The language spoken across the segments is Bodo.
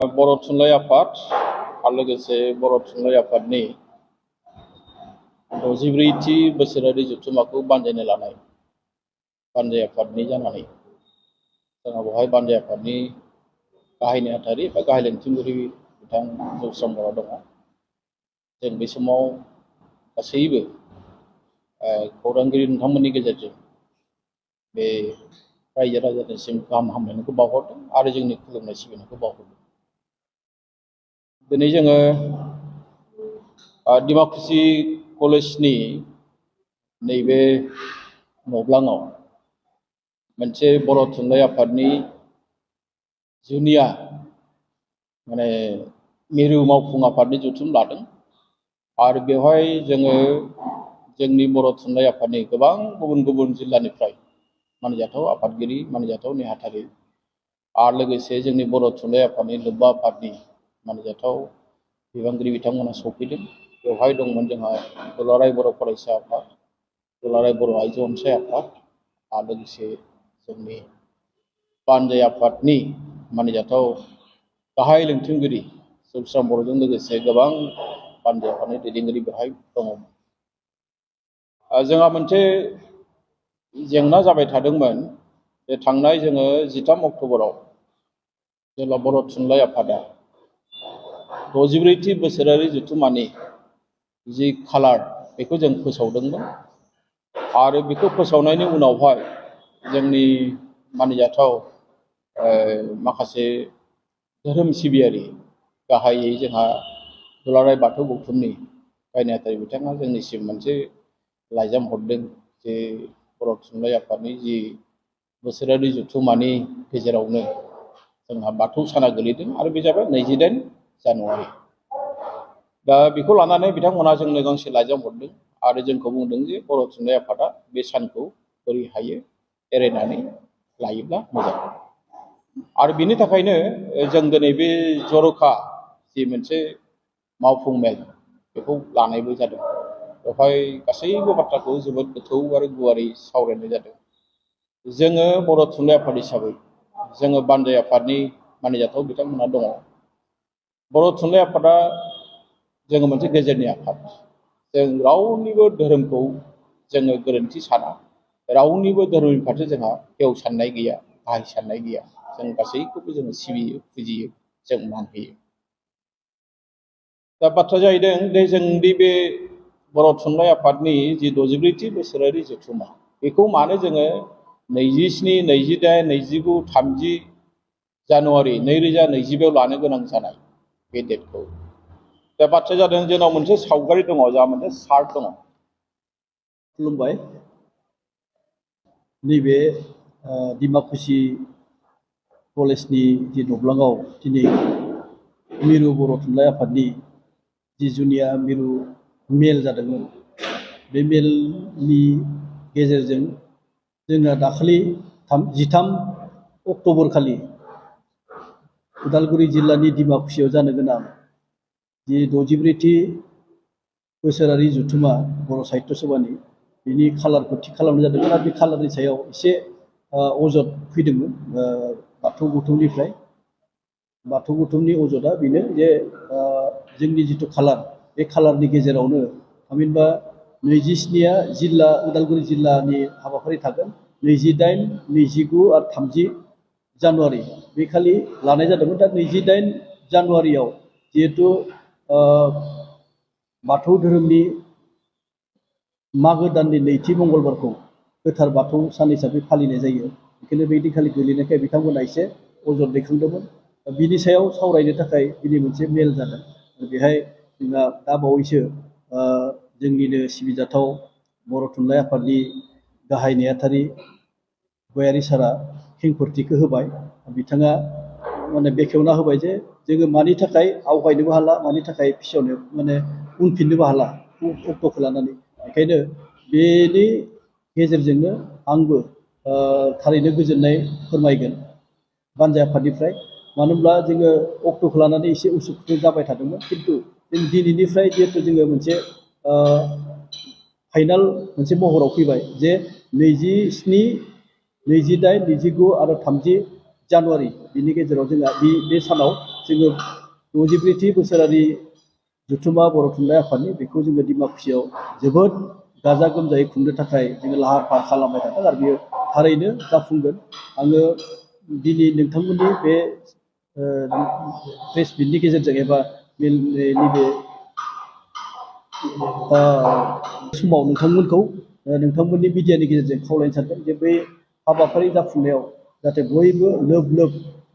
बर' थुनलाइ आफाद आरो लोगोसे बर' थुनलाइ आफादनि 64थि बोसोरारि जथुम्माखौ बानजायनो लानाय बानजाय आफादनि जानानै जोंहा बेवहाय बानजाय आफादनि गाहाय नेहाथारि एबा गाहाय लेंथिंगिरि बिथां जौस्रां बर' दङ। जों बे समाव गासैबो खौरांगिरि नोंथांमोननि गेजेरजों बे रायजो राजानिसिम गाहाम हामलायनायखौ बावहरदों आरो जोंनि खुलुमनाय सिबिनायखौ बावहरदों। दिनै जोङो डिमाकुसि कलेजनि नैबे न'ब्लाङाव मोनसे बर' थुनलाइ आफादनि जुनिया मिरु मावफुं आफादनि जथुम लादों आरो बेवहाय जोङो जोंनि बर' थुनलाइ आफादनि गोबां गुबुन गुबुन जिल्लानिफ्राय मानिजाथाव आफादगिरि मानिजाथाव नेहाथारि आरो लोगोसे जोंनि बर' थुनलाइ आफादनि लोब्बा आफादनि मानिजाथाव बिबानगिरि बिथांमोना सफैदों। बेवहाय दंमोन जोंहा दुलाराय बर' फरायसा आफाद, दुलाराय बर' आइजो अनसाय आफाद आरो लोगोसे जोंनि बानजाय आफादनि मानिजाथाव गाहाय लेंथिंगिरि जौस्रां बर'जों लोगोसे गोबां बानजाय आफादनि दैदेनगिरि बेवहाय दङमोन। जोंहा मोनसे जेंना जाबाय थादोंमोन जे थांनाय जोङो 13 अक्ट'बराव जेब्ला बर' थुनलाइ आफादा 64थि बोसोरारि जथुम्मानि जि खालार बेखौ जों फोसावदोंमोन आरो बेखौ फोसावनायनि उनावहाय जोंनि मानिजाथाव माखासे धोरोम सिबियारि गाहायै जोंहा दुलाराय बाथौ गौथुमनि गाहाय नेहाथारि बिथाङा जोंनिसिम मोनसे लाइजाम हरदों जे बर' थुनलाइ आफादनि जि बोसोरारि जथुम्मानि गेजेरावनो जोंहा बाथौ साना गोलैदों आरो बे जाबाय 28 जानुवारि। दा बेखौ लानानै बिथांमोना जोंनो गांसे लाइजाम हरदों आरो जोंखौ बुंदों जे बर' थुनलाइ आफादा बे सानखौ बोरै हायो एरायनानै लायोब्ला मोजां। आरो बिनि थाखायनो जों दिनै बे जर'खा जि मोनसे मावफुं मेल बेखौ लानायबो जादों। बेवहाय गासैबो बाथ्राखौ जोबोद गोथौ आरो गुवारै सावरायनाय जादों। जोङो बर' थुनलाइ आफाद हिसाबै जोङो बानजाय आफादनि मानिजाथाव बिथांमोनहा दङ। बर' थुनलाइ आफादा जोङो मोनसे गेजेरनि आफाद। जों रावनिबो धोरोमखौ जोङो गोरोन्थि साना, रावनिबो धोरोमनि फारसे जोंहा हेव साननाय गैया, गाहाय साननाय गैया। जों गासैखौबो जोङो सिबियो, फुजियो, जों मान होयो। दा बाथ्राया जाहैदों जे जोंनि बे बर' थुनलाइ आफादनि जि 64थि बोसोरारि जथुम्मा बेखौ मानो जोङो 27, 28, 29, 30 जानुवारि 2022 लानो गोनां जानाय बे डेटखौ। दा बाथ्राया जादों जोंनाव मोनसे सावगारि दङ, जोंहा मोनसे चार्ट दङ। खुलुमबाय। नैबे डिमाकुसि कलेजनि जि न'ब्लाङाव दिनै मिरु बर' थुनलाइ आफादनि जि जुनिया मिरु मेल जादोंमोन। बे मेलनि गेजेरजों जोंना दाखालि 13 अक्ट'बर खालि उदालगुरि जिल्लानि डिमाकुसियाव जानो गोनां जि 64थि बोसोरारि जथुम्मा बर' साहित्य सभानि बिनि खालारखौ थि खालामनाय जादोंमोन आरो बे खालारनि सायाव एसे अजद फैदोंमोन बाथौ गौथुमनिफ्राय। बाथौ गौथुमनि अजदआ बेनो जे जोंनि जिथु खालार बे खालारनि गेजेरावनो थामहिनबा 27आ जिल्ला उदालगुरि जिल्लानि हाबाफारि थागोन, 28, 29 आरो 30 जानुवारि बे खालि लानाय जादोंमोन। दा 28 जानुवारियाव जिहेथु बाथौ धोरोमनि मागो दाननि नैथि मंगलबारखौ गोथार बाथौ सान हिसाबै फालिनाय जायो। बेखायनो बे दिनखालि गोलैनायखाय बिथांमोना एसे अजद दैखांदोंमोन। बिनि सायाव सावरायनो थाखाय दिनै मोनसे मेल जादों। बेहाय जोंहा दा बावैसो जोंनिनो सिबिजाथाव बर' थुनलाइ आफादनि गाहाय नेहाथारि गयारि सारा खेंफोरथिखौ होबाय। बिथाङा बेखेवना होबाय जे जोङो मानि थाखाय आवगायनोबो हाला, मानि थाखाय फिसौनो उनफिननोबो हाला अक्ट'खौ लानानै। बेखायनो बेनि गेजेरजोंनो आंबो थारैनो गोजोननाय फोरमायगोन बानजाय आफादनिफ्राय। मानो होनब्ला जोङो अक्ट'खौ लानानै एसे उसुखुथु जाबाय थादोंमोन, खिन्थु जों दिनैनिफ्राय जिहेथु जोङो मोनसे फाइनाल मोनसे महराव फैबाय जे 27, 28, 29 आरो 30 जानुवारि बिनि गेजेराव जोंहा बे सानाव जोङो 64थि बोसोरारि जथुम्मा बर' थुनलाइ आफादनि बेखौ जोङो डिमाकुसियाव जोबोद गाजा गोमजायै खुंनो थाखाय जोङो लाहार फाहार खालामबाय थादों आरो बेयो थारैनो जाफुंगोन। आङो दिनै नोंथांमोननि बे प्रेस मिटनि गेजेरजों एबा नैबे समाव नोंथांमोनखौ नोंथांमोननि मिडियानि गेजेरजों खावलायनो सानदों जे बै हाबाफारि जाफुंनायाव जाहाथे बयबो लोब लोब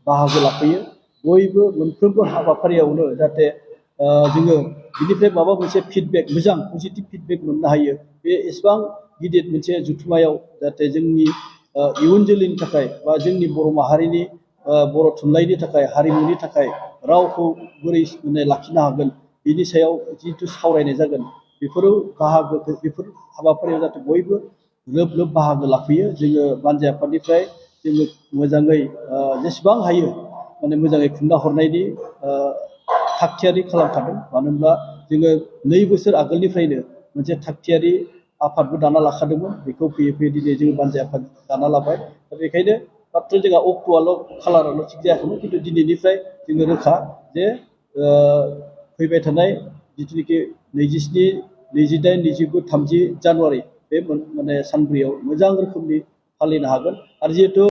बाहागो लाफैयो। बयबो मोनफ्रोमबो हाबाफारियावनो जाहाथे जोङो बिनिफ्राय माबा मोनसे फिडबेक मोजां पजिटिभ फिडबेक मोननो हायो। बे एसेबां गिदिर मोनसे जथुम्मायाव जाहाथे जोंनि इयुन जोलैनि थाखाय बा जोंनि बर' माहारिनि बर' थुनलाइनि थाखाय हारिमुनि थाखाय रावखौ बोरै लाखिनो हागोन बिनि सायाव जिहेथु सावरायनाय जागोन बेफोर हाबाफारियाव जाहाथे बयबो लोब लोब बाहागो लाफैयो। जोङो बानजाय आफादनिफ्राय जोङो मोजाङै जेसेबां हायो माने मोजाङै खुंना हरनायनि थागथियारि खालामखादों। मानो होनब्ला जोङो 2 बोसोर आगोलनिफ्रायनो मोनसे थागथियारि आफादबो दाना लाखादोंमोन। बेखौ फैयै फैयै दिनै जोङो बानजाय आफाद दाना लाबाय। दा बेखायनो माथ्र जोंहा अक्ट'आल' खालाराल' थिग जायाखैमोन, खिन्थु दिनैनिफ्राय जोङो रोखा जे फैबाय थानाय जिथुनिखि 27, 28, 29, 30 जानुवारि बे माने सानब्रैयाव मोजां रोखोमनि फालिनो हागोन। आरो जिहेतु